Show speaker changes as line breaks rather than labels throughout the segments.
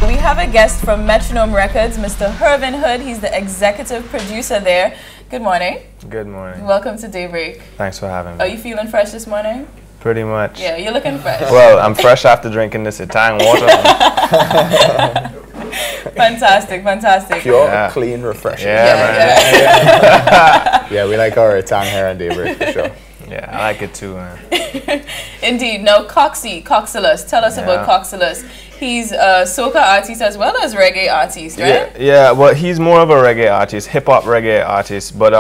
We have a guest from Metronome Records, Mr. Hervin Hood. He's the executive producer there. Good morning.
Good morning.
Welcome to Daybreak.
Thanks for having me.
Are you feeling fresh this morning?
Pretty much.
Yeah, you're looking fresh.
Well, I'm fresh after drinking this Italian water.
Fantastic, fantastic.
Pure, clean, refreshing.
Yeah,
Yeah, we like our tang here on Daybreak for sure.
Yeah, I like it too, man.
Indeed. Now, Coxilus. Tell us about Coxilus. He's a soca artist as well as reggae artist, right?
Yeah, well, he's more of a reggae artist, hip-hop reggae artist. But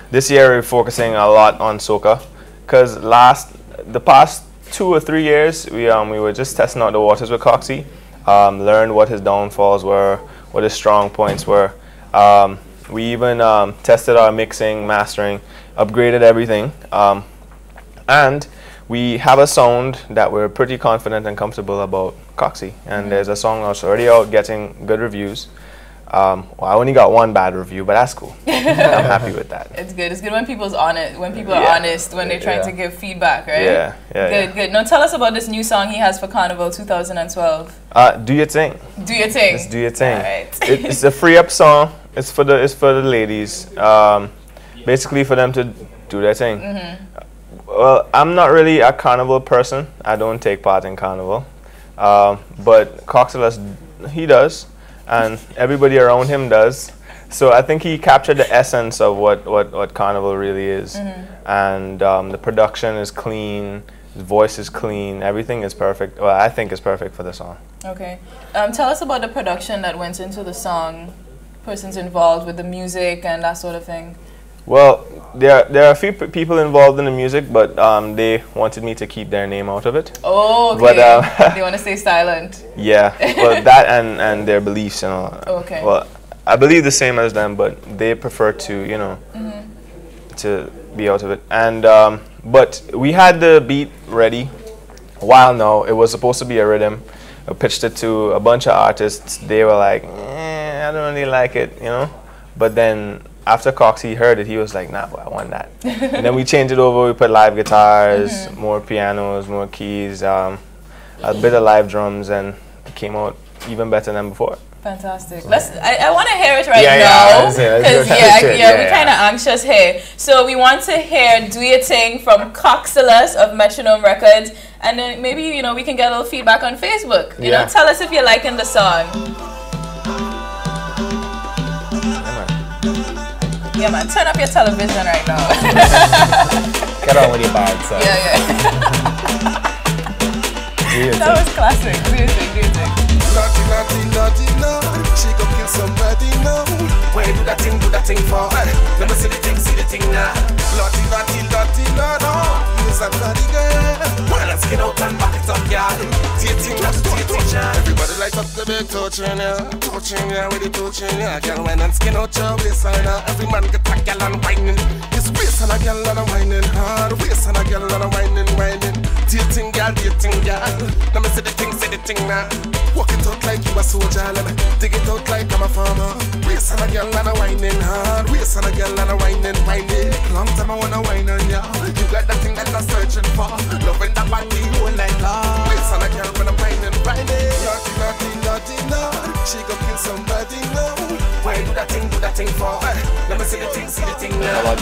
this year we're focusing a lot on soca. Because the past 2 or 3 years, we were just testing out the waters with Coxie. Learned what his downfalls were, what his strong points were. We even tested our mixing, mastering, upgraded everything. And we have a sound that we're pretty confident and comfortable about Coxie. And there's a song that's already out getting good reviews. Well, I only got one bad review, but that's cool. I'm happy with that.
It's good. It's good when people's honest, when people are honest, when they're trying to give feedback, right?
Yeah.
Good. Now tell us about this new song he has for Carnival 2012.
Do your thing.
Do your thing.
Just do your thing.
All right.
It's a free up song. It's for the ladies. Basically for them to do their thing. Well, I'm not really a carnival person. I don't take part in carnival. But Coxilus, he does. And everybody around him does. So I think he captured the essence of what carnival really is. And the production is clean, his voice is clean, everything is perfect. Well, I think it's perfect for the song.
Okay. Tell us about the production that went into the song, persons involved with the music and that sort of thing.
Well, there are a few people involved in the music, but they wanted me to keep their name out of it.
Oh, okay. But, they want to stay silent.
Yeah, well, that and their beliefs and all.
Okay.
Well, I believe the same as them, but they prefer to, you know, to be out of it. And but we had the beat ready a while now. It was supposed to be a rhythm. I pitched it to a bunch of artists. They were like, I don't really like it, you know. But then after Coxie heard it, he was like, nah, boy, I want that. And then we changed it over. We put live guitars, more pianos, more keys, a bit of live drums, and it came out even better than before.
Fantastic. I want to hear it right now. Because we're kind of anxious here. So we want to hear Do Your Thing from Coxilus of Metronome Records. And then maybe, you know, we can get a little feedback on Facebook. You know, tell us if you're liking the song. Yeah, man, turn up your television right now.
Get on with your bad side.
That was classic. Do your thing.
Naughty, she gon' kill somebody now. Why do that thing for? Let me see the thing now. Naughty, no. You's a naughty girl. Wanna skin out and back it up, y'all. Dating, everybody light up the big touching ya with the touching ya. Girl, when and skin out your waistline. Every man get a girl and whining. It's waist and a girl and a whining hard. Waist and a girl and a whining. Dating, girl. Let me see the thing now. Walk it out like you a soldier, let me dig it out like I'm a farmer. Waist and a girl and a whining hard. Waist and a girl and a whining. Long time I wanna whine on ya. You got that thing that I'm searching for. Loving that body whole night long. Waist and a girl when I'm whining. Naughty. She gon' kill somebody now. Why do that thing for? Let me see the thing now.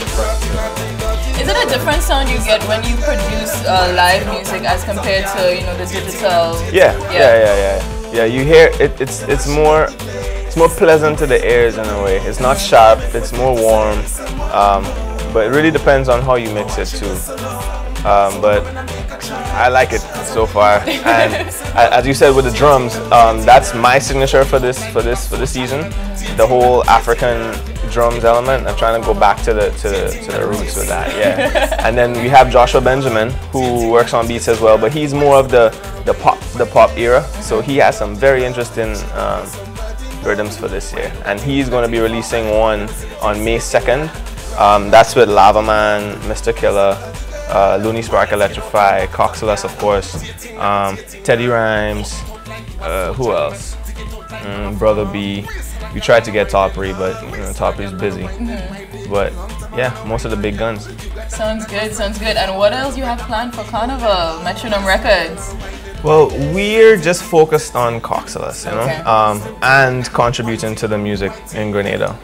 Is it a different sound you get when you produce live music as compared to, you know, the digital?
Yeah, you hear it, it's more pleasant to the ears in a way. It's not sharp, it's more warm, but it really depends on how you mix it too. But I like it so far, and as you said with the drums, that's my signature for this season. The whole African drums element. I'm trying to go back to the roots with that. Yeah, and then we have Joshua Benjamin, who works on beats as well, but he's more of the pop era. So he has some very interesting rhythms for this year, and he's going to be releasing one on May 2nd. That's with Lava Man, Mr. Killer, Looney Spark Electrify, Coxilus, of course, Teddy Rhymes, who else? Brother B. We tried to get Topri, but you know, Topri's busy. But yeah, most of the big guns.
Sounds good. And what else you have planned for Carnival, Metronome Records?
Well, we're just focused on Coxelas, you know,
Okay.
and contributing to the music in Grenada.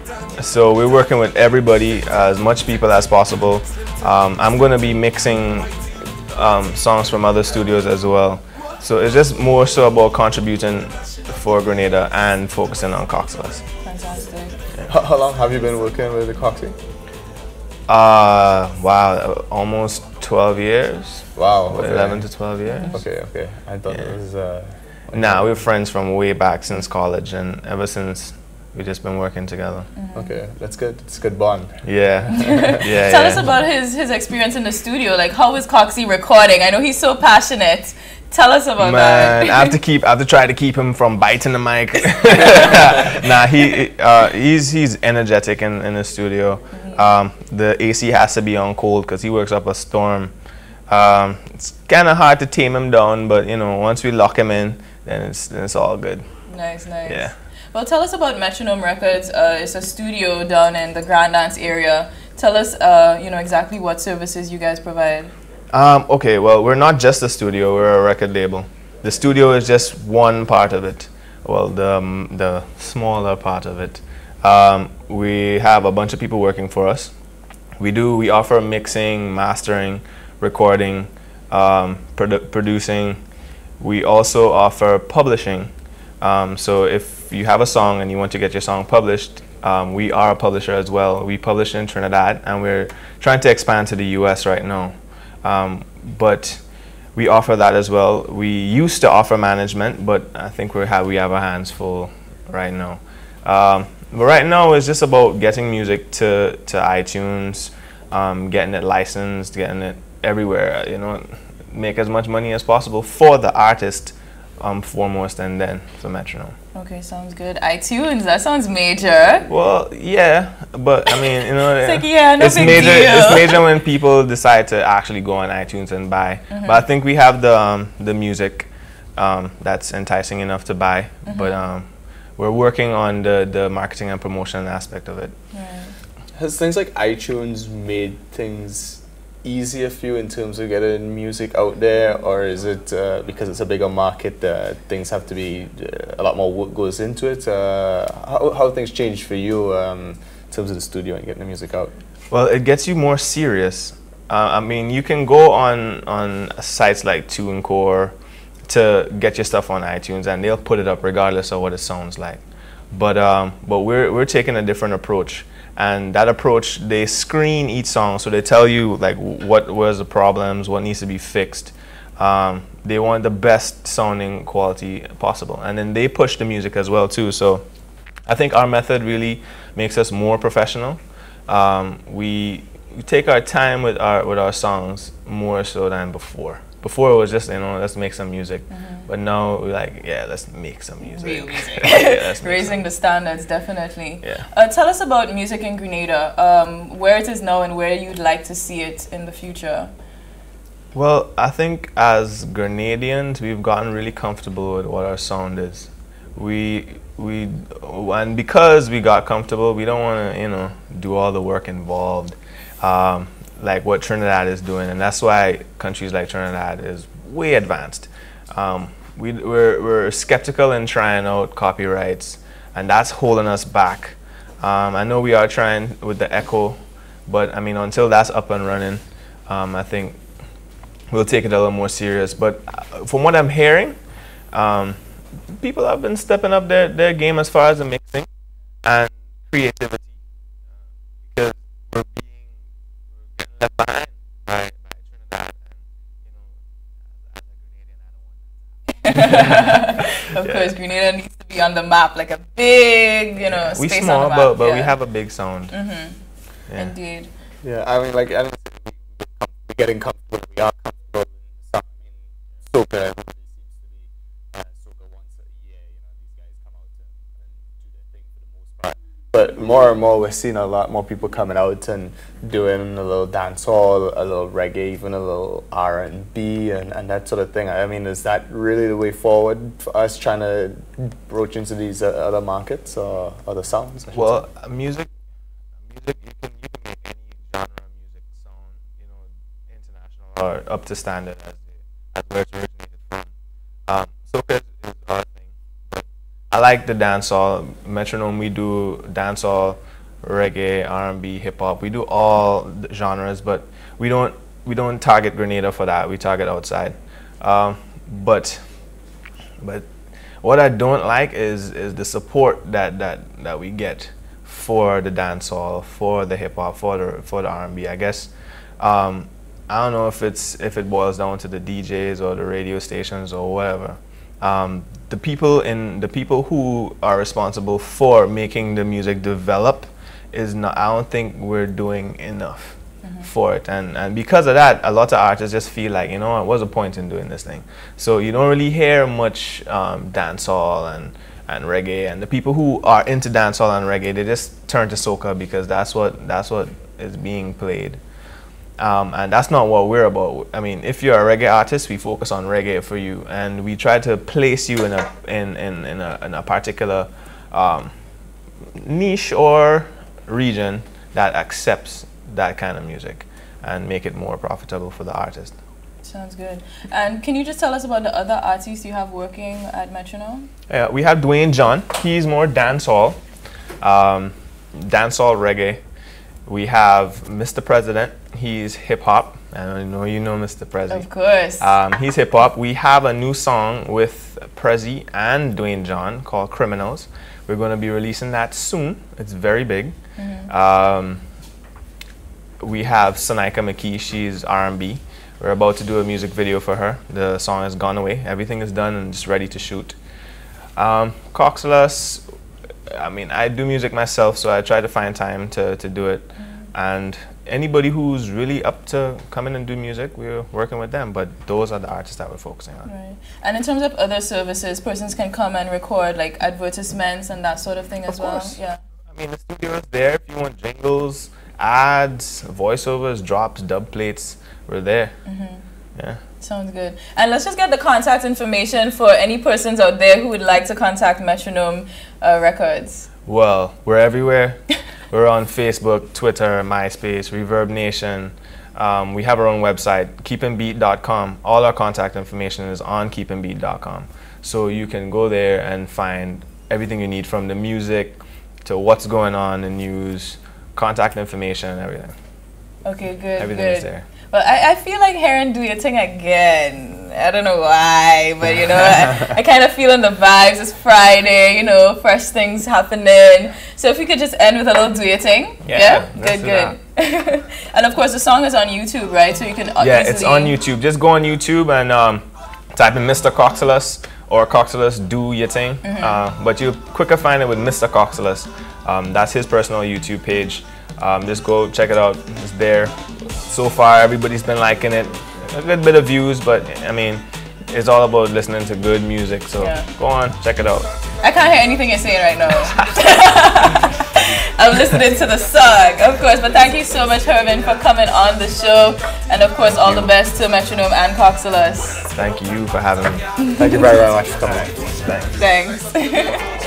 So we're working with everybody, as much people as possible. I'm going to be mixing songs from other studios as well. So it's just more so about contributing for Grenada and focusing on Coxelas.
Fantastic.
How long have you been working with the Coxie?
Wow, almost 12 years.
Wow. Okay.
11 to 12 years.
Okay. I thought it was.
Nah, we're friends from way back since college, and ever since we've just been working together.
Okay, that's good. It's a good bond.
Yeah. Yeah.
Tell us about his experience in the studio. Like, how is Coxie recording? I know he's so passionate. Tell us about that.
I have to try to keep him from biting the mic. Nah, he's energetic in the studio. The AC has to be on cold because he works up a storm. It's kind of hard to tame him down, but you know, once we lock him in, then it's all good.
Nice.
Yeah.
Well, tell us about Metronome Records. It's a studio down in the Grand Anse area. Tell us, exactly what services you guys provide.
Okay, well, we're not just a studio, we're a record label. The studio is just one part of it. Well, the smaller part of it. We have a bunch of people working for us. We offer mixing, mastering, recording, producing. We also offer publishing. So if you have a song and you want to get your song published, we are a publisher as well. We publish in Trinidad, and we're trying to expand to the US right now. But we offer that as well. We used to offer management, but I think we have our hands full right now. But right now it's just about getting music to iTunes, getting it licensed, getting it everywhere, you know, make as much money as possible for the artist, foremost, and then for Metronome.
Okay, sounds good. iTunes, that sounds major.
Well, yeah, but I mean, you know,
it's like, yeah, no
it's
big
major.
deal.
It's major when people decide to actually go on iTunes and buy. But I think we have the music that's enticing enough to buy. But we're working on the marketing and promotion aspect of it.
Right.
Has things like iTunes made things easier for you in terms of getting music out there, or is it because it's a bigger market that things have to be a lot more work goes into it? How have things changed for you in terms of the studio and getting the music out?
Well, it gets you more serious. I mean, you can go on sites like TuneCore to get your stuff on iTunes, and they'll put it up regardless of what it sounds like. But we're taking a different approach. And that approach, they screen each song, so they tell you like what was the problems, what needs to be fixed. They want the best sounding quality possible, and then they push the music as well too. So I think our method really makes us more professional. We take our time with our songs more so than before. Before it was just, you know, let's make some music. But now we're like, yeah, let's make some music.
Real music.
Yeah,
Raising the standards, definitely.
Yeah.
Tell us about music in Grenada, where it is now and where you'd like to see it in the future.
Well, I think as Grenadians, we've gotten really comfortable with what our sound is. And because we got comfortable, we don't want to, you know, do all the work involved. Like what Trinidad is doing, and that's why countries like Trinidad is way advanced. We're skeptical in trying out copyrights, and that's holding us back. I know we are trying with the Echo, but I mean, until that's up and running, I think we'll take it a little more serious. But from what I'm hearing, people have been stepping up their game as far as the mixing and creativity, because we're getting left behind by Trinidad, and you know, as a Grenadian, I don't want that.
Of course, Grenada needs to be on the map, like a big, you know,
we
space
small,
on the map.
but we have a big sound.
Yeah. Indeed.
Yeah, I mean, like, I don't think we're getting comfortable. We are comfortable in the song. I mean, soca, everybody seems to be soca once a year. You know, these guys come out and do their thing for the most part. But more and more, we're seeing a lot more people coming out and doing a little dancehall, a little reggae, even a little R&B, and that sort of thing. I mean, is that really the way forward for us trying to broach into these other markets or other sounds?
Well, music, you can make any genre of music sound, you know, international or up to standard as where it's originated from. Soca is our thing. But I like the dancehall. Metronome, we do dancehall, reggae, R&B, hip hop. We do all the genres, but we don't target Grenada for that. We target outside. But what I don't like is the support that we get for the dancehall, for the hip hop, for the R&B. I guess I don't know if it boils down to the DJs or the radio stations or whatever. The people who are responsible for making the music develop is not. I don't think we're doing enough for it, and because of that, a lot of artists just feel like, you know, what's the point in doing this thing? So you don't really hear much dancehall and reggae, and the people who are into dancehall and reggae, they just turn to soca because that's what is being played. And that's not what we're about. I mean, if you're a reggae artist, we focus on reggae for you, and we try to place you in a particular niche or region that accepts that kind of music and make it more profitable for the artist.
Sounds good. And can you just tell us about the other artists you have working at Metronome?
Yeah, we have Dwayne John. He's more dancehall, dancehall reggae. We have Mr. President. He's hip hop. I know you know Mr. Prezi.
Of course.
He's hip hop. We have a new song with Prezi and Dwayne John called Criminals. We're going to be releasing that soon. It's very big. We have Sonika McKee. She's R&B. We're about to do a music video for her. The song has gone away. Everything is done and just ready to shoot. Coxless, I mean, I do music myself, so I try to find time to do it. And anybody who's really up to come in and do music, we're working with them. But those are the artists that we're focusing on.
Right. And in terms of other services, persons can come and record like advertisements and that sort of thing as well. Yeah.
I mean, the studio is there. If you want jingles, ads, voiceovers, drops, dub plates, we're there. Yeah.
Sounds good. And let's just get the contact information for any persons out there who would like to contact Metronome Records.
Well, we're everywhere. We're on Facebook, Twitter, MySpace, Reverb Nation. We have our own website, keepandbeat.com. All our contact information is on keepandbeat.com. So you can go there and find everything you need, from the music to what's going on in news, contact information, everything.
Okay, good.
Everything is there.
Well, I feel like Hervin do your thing again. I don't know why, but you know, I kind of feel in the vibes. It's Friday, you know, fresh things happening. So if you could just end with a little do your thing.
Yeah?
Good. And of course, the song is on YouTube, right? So you can
it's on YouTube. Just go on YouTube and type in Mr. Coxless or Coxless Do Your Thing. But you'll quicker find it with Mr. Coxless. That's his personal YouTube page. Just go check it out. It's there. So far, everybody's been liking it. A good bit of views, but I mean, it's all about listening to good music. So go on, check it out.
I can't hear anything you're saying right now. I'm listening to the song, of course. But thank you so much, Hervin, for coming on the show. And of course, all the best to Metronome and Coxless.
Thank you for having me.
Thank you very, very much for coming.
Thanks.
Thanks.